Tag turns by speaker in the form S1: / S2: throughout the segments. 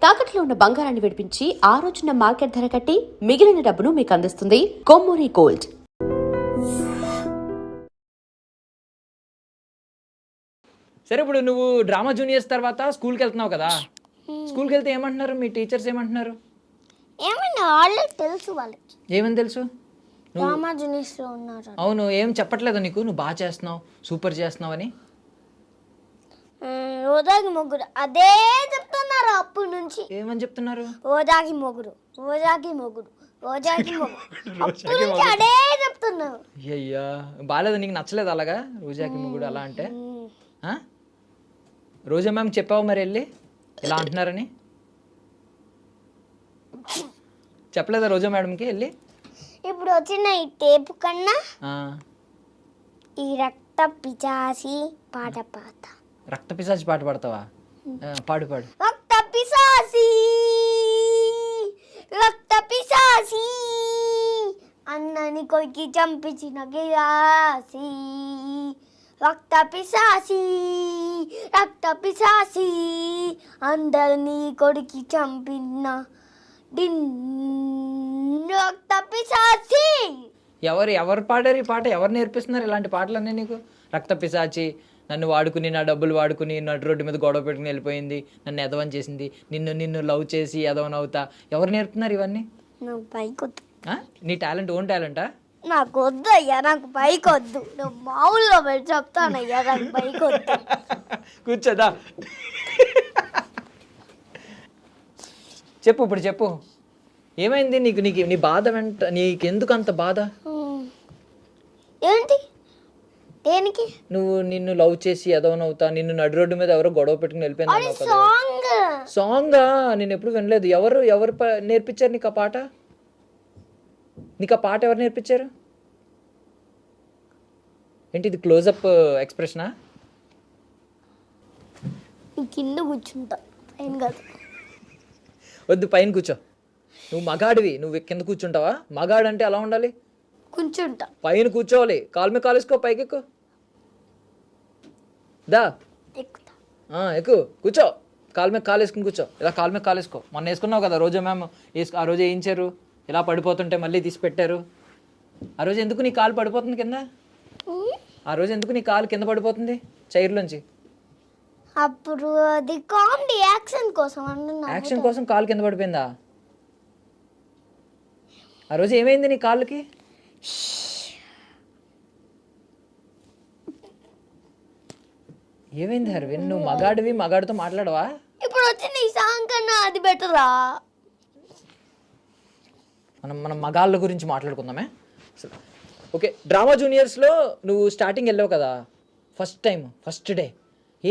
S1: తాకట్లో ఉన్న బంగారాన్ని విడిపించి ఆ రోజున మార్కెట్ ధర కట్టి మిగిలిన డబ్బును మీకు అందిస్తుంది కొమ్మూరి గోల్డ్.
S2: సరే, ఇప్పుడు నువ్వు డ్రామా జూనియర్స్ తర్వాత స్కూల్కి వెళ్తున్నావు కదా. స్కూల్కి వెళ్తే ఏమంటున్నారు మీ టీచర్స్? ఏమంటున్నారు?
S3: ఏమన్నా వాళ్ళకి తెలుసు, వాళ్ళకి
S2: ఏమని తెలుసు?
S3: డ్రామా జూనియర్స్లో ఉన్నారు.
S2: అవును, ఏం చెప్పట్లేదు నీకు? నువ్వు బాగా చేస్తున్నావు, సూపర్ చేస్తున్నావు అని.
S3: ఓదాకి మొగుడు అదే చెప్తున్నారు అప్పటి నుంచి.
S2: ఏమని చెప్తున్నారు?
S3: ఓదాకి మొగుడు, ఓదాకి మొగుడు, ఓదాకి మొగుడు, అప్పటి నుంచి అదే చెప్తున్నారు.
S2: అయ్యా, బాగాలేదు, నీకు నచ్చలేదు అలాగా రోజాకి మొగుడు అలా అంటే? రోజా మ్యామ్ చెప్పావు మరి వెళ్ళి ఇలా అంటున్నారని? చెప్పలేదా రోజా మేడంకి వెళ్ళి?
S3: ఇప్పుడు వచ్చిన ఈ టేపు కన్నా ఈ రక్త పిచాసి పాట పాట.
S2: రక్త పిశాచి పాట పాడతావా? పాడు పాడు.
S3: రక్త పిశాసి, రక్త పిశాసి, అన్నని కొరికి చంపించిన గిరాసి. రక్త పిశాసి, రక్త పిశాసి, అందరినీ కొరికి చంపిన డిన్ రక్త పిశాచి.
S2: ఎవరు పాడారు ఈ పాట? ఎవరు నేర్పిస్తున్నారు ఇలాంటి పాటలన్నీ నీకు? రక్త పిశాచి, నన్ను వాడుకుని, నా డబ్బులు వాడుకుని, నడు రోడ్డు మీద గొడవ పెట్టుకుని వెళ్ళిపోయింది, నన్ను ఎదవని చేసింది, నిన్ను లవ్ చేసి ఎదవనవుతా. ఎవరు నేర్పుతున్నారు ఇవన్నీ?
S3: నాకు పైకొద్దు.
S2: నీ టాలెంట్, ఓన్ టాలెంటా?
S3: నాకు వద్దు అయ్యా, నాకు పైకొద్దు. నువ్వు మామూలుగా పెట్టి చెప్తానయ్యా, నాకు పైకొద్దు.
S2: కూర్చోదా, చెప్పు ఇప్పుడు చెప్పు, ఏమైంది నీకు? నీ బాధ వెంట నీకెందుకు అంత బాధ?
S3: ఏంటి? దేనికి?
S2: నిన్ను లవ్ చేసి ఎదవనవుతా, నిన్ను నడు రోడ్డు మీద ఎవరో గొడవ పెట్టుకుని వెళ్ళిపోయింది.
S3: సాంగ్
S2: సాంగా? నేను ఎప్పుడు వినలేదు. ఎవరు నేర్పించారు నీకు ఆ పాట? నీకు ఆ పాట ఎవరు నేర్పించారు? ఏంటి ఇది, క్లోజప్ ఎక్స్ప్రెషనా?
S3: కింద కూర్చుంటా, పైన కాదు.
S2: వద్దు, పైన కూర్చో. నువ్వు మగాడివి, నువ్వు కింద కూర్చుంటావా? మగాడు అంటే అలా ఉండాలి,
S3: కూర్చుంటా.
S2: పైన కూర్చోవాలి. కాలు మీద కాలేసుకో, పైకి ఎక్కు. దా
S3: ఎక్కుతా.
S2: ఎక్కు, కూర్చో. కాలు మీద కాలేసుకుని కూర్చో. ఇలా కాలు మీద కాలేసుకో. మొన్న వేసుకున్నావు కదా రోజా మ్యామ్, ఆ రోజు వేయించారు. ఇలా పడిపోతుంటే మళ్ళీ తీసి పెట్టారు. ఆ రోజు ఎందుకు నీ కాలు పడిపోతుంది కింద? ఆ రోజు ఎందుకు నీ కాలు కింద పడిపోతుంది చైర్లోంచి?
S3: అప్పుడు అది కామెడీ యాక్షన్ కోసం అంటున్నా.
S2: యాక్షన్ కోసం కాలు కింద పడిపోయిందా? ఆ రోజు ఏమైంది నీ కాళ్ళకి? ఏమైంది అరవింద్? నువ్వు మగాడివి, మగాడితో మాట్లాడవా?
S3: ఇప్పుడు వచ్చిన ఈ సాంగ్ కన్నా అది బెటరా?
S2: మనం మగాళ్ళ గురించి మాట్లాడుకుందామే. ఓకే, డ్రామా జూనియర్స్లో నువ్వు స్టార్టింగ్ వెళ్ళావు కదా, ఫస్ట్ డే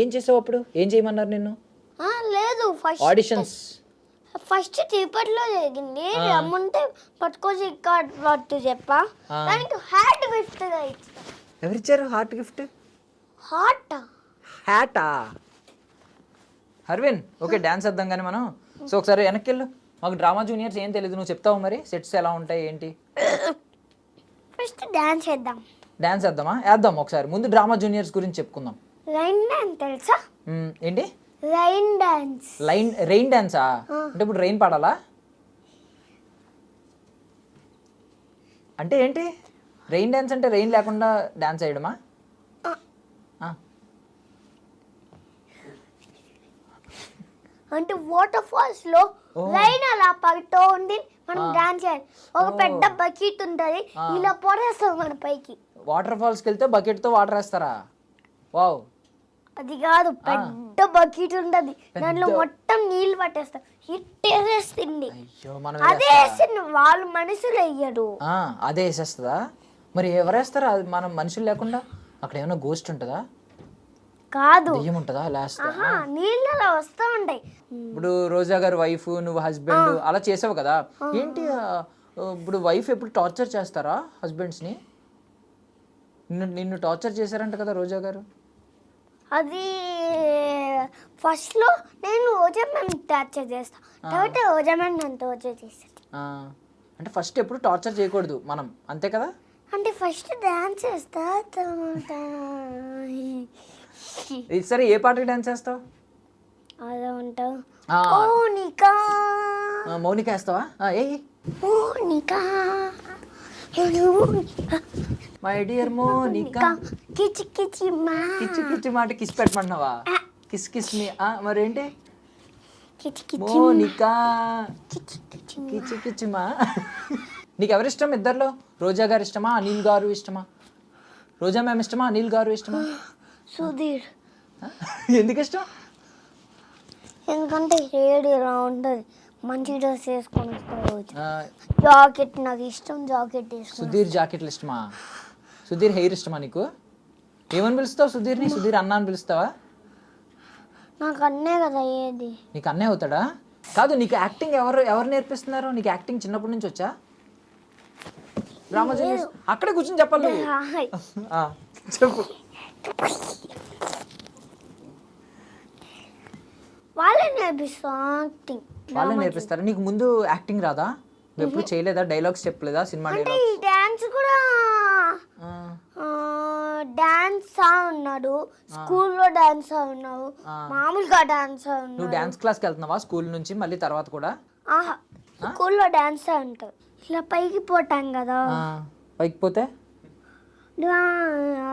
S2: ఏం చేసావు? అప్పుడు ఏం చేయమన్నారు నిన్ను?
S3: లేదు,
S2: ఆడిషన్స్
S3: ఫస్ట్ తిరుపతిలో జరిగింది. రమ్మంటే పట్టుకోసి ఇక్కడ చెప్పా. దానికి హార్ట్ గిఫ్ట్ గా ఇచ్చా.
S2: ఎవరిచ్చారు హార్ట్ గిఫ్ట్? హ్యాటా? అరవింద్, ఓకే, డ్యాన్స్ వేద్దాం కానీ మనం. సో ఒకసారి వెనక్కి వెళ్ళు. మాకు డ్రామా జూనియర్స్ ఏం తెలియదు, నువ్వు చెప్తావు మరి సెట్స్ ఎలా ఉంటాయి ఏంటి?
S3: ఫస్ట్ డాన్స్ వేద్దాం.
S2: డాన్స్ వేద్దామా? వేద్దాం ఒకసారి. ముందు డ్రామా జూనియర్స్ గురించి చెప్పుకుందాం.
S3: రైన్ డాన్స్ తెలుసా?
S2: ఏంటి
S3: రైన్ డాన్స్?
S2: రెయిన్ డాన్సా? అంటే ఇప్పుడు రెయిన్ పడాలా అంటే ఏంటి? రెయిన్ డాన్స్ అంటే రెయిన్ లేకుండా డాన్స్ వేయడమా?
S3: అంటే వాటర్ ఫాల్స్ లో రైన్ అలా పడుతూ ఉండి మనం డాన్స్ చేయాలి. ఒక పెద్ద బకెట్ ఉంటది, ఇలా పొరేస్తాం మన పైకి.
S2: వాటర్ ఫాల్స్కి వెళ్తే బకెట్ తో వాటర్ వేస్తారా? వావ్.
S3: అది కాదు, పెద్ద బకెట్ ఉంటది, దాంట్లో మొత్తం నీళ్ళు పట్టేస్తారు. హిట్టేసేస్తుంది. అదే వేసింది, వాళ్ళు మనుషులు వేయరు.
S2: అదే వేసేస్తుందా? మరి ఎవరేస్తారా? మనం మనుషులు లేకుండా అక్కడ ఏమైనా గోస్ట్ ఉంటుందా?
S3: కాదు,
S2: దెయ్యం ఉంటుందా?
S3: నీళ్ళు అలా వస్తూ ఉంటాయి.
S2: ఇప్పుడు రోజా గారు వైఫ్, నువ్వు హస్బెండ్ అలా చేసావు కదా, ఏంటి ఇప్పుడు వైఫ్ ఎప్పుడు టార్చర్ చేస్తారా హస్బెండ్స్ని? నిన్ను టార్చర్ చేశారంట కదా రోజా గారు?
S3: అది ఫస్ట్ లో నేను రోజా మ్యామ్ టార్చర్ చేస్తా, తర్వాత రోజా మ్యామ్ నన్ను టార్చర్ చేస్తాను.
S2: అంటే ఫస్ట్ ఎప్పుడు టార్చర్ చేయకూడదు మనం, అంతే కదా?
S3: అంటే ఫస్ట్ డాన్స్ చేస్తా.
S2: సరే, ఏ పాటకి డాన్స్ చేస్తావు?
S3: అదే ఉంటావు
S2: ఆ,
S3: మౌనికా
S2: మౌనిక వేస్తావా ఏ
S3: మౌనికా
S2: మై డియర్ మోనిక
S3: కిచి కిచి మా
S2: కిచ్చి కిచ్చి మాట కిస్ పెట్టమంటున్నావా కిస్ కిస్ మీ మరేంటి
S3: కిచి కిచి
S2: మోనిక
S3: కిచి కిచి
S2: కిచ్చి కిచ్చి మా నీకు ఎవరిష్టం ఇద్దర్లో రోజా గారు ఇష్టమా అనిల్ గారు ఇష్టమా రోజా మ్యామ్ ఇష్టమా అనిల్ గారు ఇష్టమా
S3: సుధీర్
S2: ఎందుకు ఇష్టం
S3: ఎందుకంటే హెయిర్ ఇలా ఉంటుంది మంచి డ్రెస్ వేసుకొని వస్తాడు రోజు
S2: ఆ,
S3: జాకెట్ నాకు ఇష్టం జాకెట్ వేసుకుని
S2: సుధీర్ జాకెట్లు ఇష్టమా సుధీర్ హెయిర్ ఇష్టమా నీకు ఏమని పిలుస్తావు సుధీర్ని సుధీర్ అన్న అని పిలుస్తావా
S3: నాకు అన్నే కదా ఏది
S2: నీకు అన్నయ్య అవుతాడా కాదు నీకు యాక్టింగ్ ఎవరు నేర్పిస్తున్నారు నీకు యాక్టింగ్ చిన్నప్పటి నుంచి వచ్చా డ్రామా జూనియర్స్ అక్కడే కూర్చొని చెప్పాలి నువ్వు.
S3: హాయ్.
S2: ఆ, చెప్పు
S3: వాళ్ళే నేర్పిస్తా యాక్టింగ్
S2: వాళ్ళే నేర్పిస్తారా నీకు ముందు యాక్టింగ్ రాదా నువ్వు ఎప్పుడు చేయలేదా డైలాగ్స్ చెప్పలేదా సినిమా
S3: అంటే
S2: డైలాగ్
S3: ఈ డాన్స్ కూడా డాన్స్ ఉన్నాడు స్కూల్లో డాన్స్ ఉన్నావు మామూలుగా డాన్స్
S2: నువ్వు
S3: ఉన్నాడు
S2: డాన్స్ క్లాస్కి వెళ్తున్నావా స్కూల్ నుంచి మళ్ళీ తర్వాత కూడా
S3: ఆహా స్కూల్లో డాన్స్ ఉంటావు ఇలా పైకి పోతాం కదా
S2: ఆ, పైకి పోతే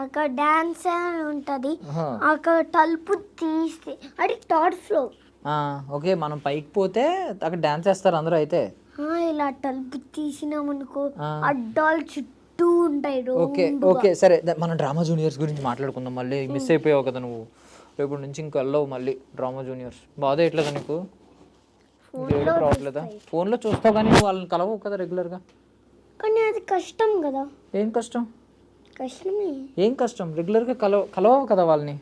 S3: అక్కడ డాన్స్ ఉంటది
S2: ఆహా.
S3: అక్కడ తలుపు తీస్తే అది థర్డ్ ఫ్లోర్
S2: ఆ, ఓకే మనం పైకి పోతే అక్కడ డాన్స్ చేస్తారు అందరూ అయితే
S3: ఇలా తలుపు తీసినామనుకో
S2: ఆ.
S3: అడ్డాలు చుట్టూ ఉంటాయి
S2: ఓకే ఓకే సరే మనం డ్రామా జూనియర్స్ గురించి మాట్లాడుకుందాం మళ్ళీ మిస్ అయిపోయావు కదా నువ్వు రేపు నుంచి ఇంక వెళ్ళవు మళ్ళీ డ్రామా జూనియర్స్ బాధ ఎట్లేదా నీకు ఇంకేం రావట్లేదా ఫోన్లో చూస్తావు కానీ నువ్వు వాళ్ళని కలవవు కదా రెగ్యులర్గా
S3: కానీ అది కష్టం కదా
S2: ఏం కష్టం
S3: కష్టమే
S2: ఏం కష్టం రెగ్యులర్గా కలవవు కదా వాళ్ళని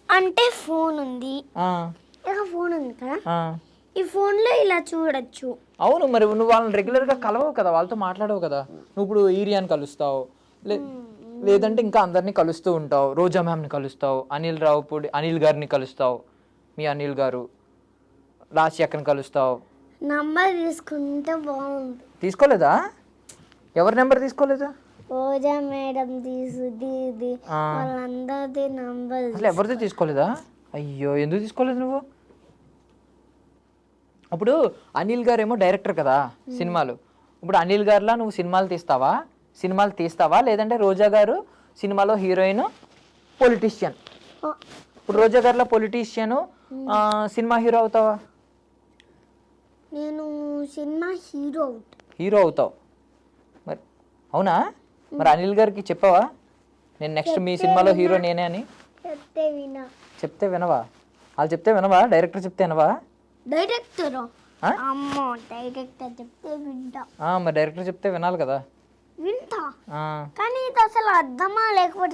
S3: అంటే ఫోన్ ఉంది
S2: ఆ,
S3: ఇక ఫోన్ ఉంది కదా
S2: ఆ.
S3: ఈ ఫోన్లో ఇలా చూడొచ్చు
S2: అవును మరి నువ్వు వాళ్ళని రెగ్యులర్గా కలవవు కదా వాళ్ళతో మాట్లాడవు కదా నువ్వు ఇప్పుడు ఈరియాని కలుస్తావు లేదంటే ఇంకా అందరినీ కలుస్తూ ఉంటావు రోజా మ్యామ్ని కలుస్తావు అనిల్ గారిని కలుస్తావు మీ అనిల్ గారు రాశి అక్కని కలుస్తావు
S3: నంబర్ తీసుకుంటే బాగుంది
S2: తీసుకోలేదా ఎవరి నెంబర్ తీసుకోలేదా
S3: రోజా మేడం తీసుది
S2: ఆ.
S3: వాళ్ళందరిది నంబర్
S2: అసలు ఎవరిది తీసుకోలేదా అయ్యో ఎందుకు తీసుకోలేదు నువ్వు అప్పుడు అనిల్ గారు ఏమో డైరెక్టర్ కదా సినిమాలు ఇప్పుడు అనిల్ గారిలా నువ్వు సినిమాలు తీస్తావా లేదంటే రోజా గారు సినిమాలో హీరోయిన్ పొలిటీషియన్ ఇప్పుడు రోజా గారిలో పొలిటీషియన్ సినిమా హీరో అవుతావా
S3: నేను సినిమా
S2: హీరో అవుతావు మరి అవునా మరి అనిల్ గారికి చెప్పావా నేను నెక్స్ట్ మీ సినిమాలో హీరో నేనే అని
S3: చెప్తే వినా
S2: చెప్తే వినవా వాళ్ళు చెప్తే వినవా డైరెక్టర్ చెప్తే వినవా
S3: డైరెక్టర్
S2: ఆ?
S3: అమ్మో డైరెక్టర్ చెప్తే వింటా
S2: మరి డైరెక్టర్ చెప్తే వినాలి కదా
S3: వింటా
S2: ఆ,
S3: కానీ ఇది అసలు అర్థమా లేకపోతే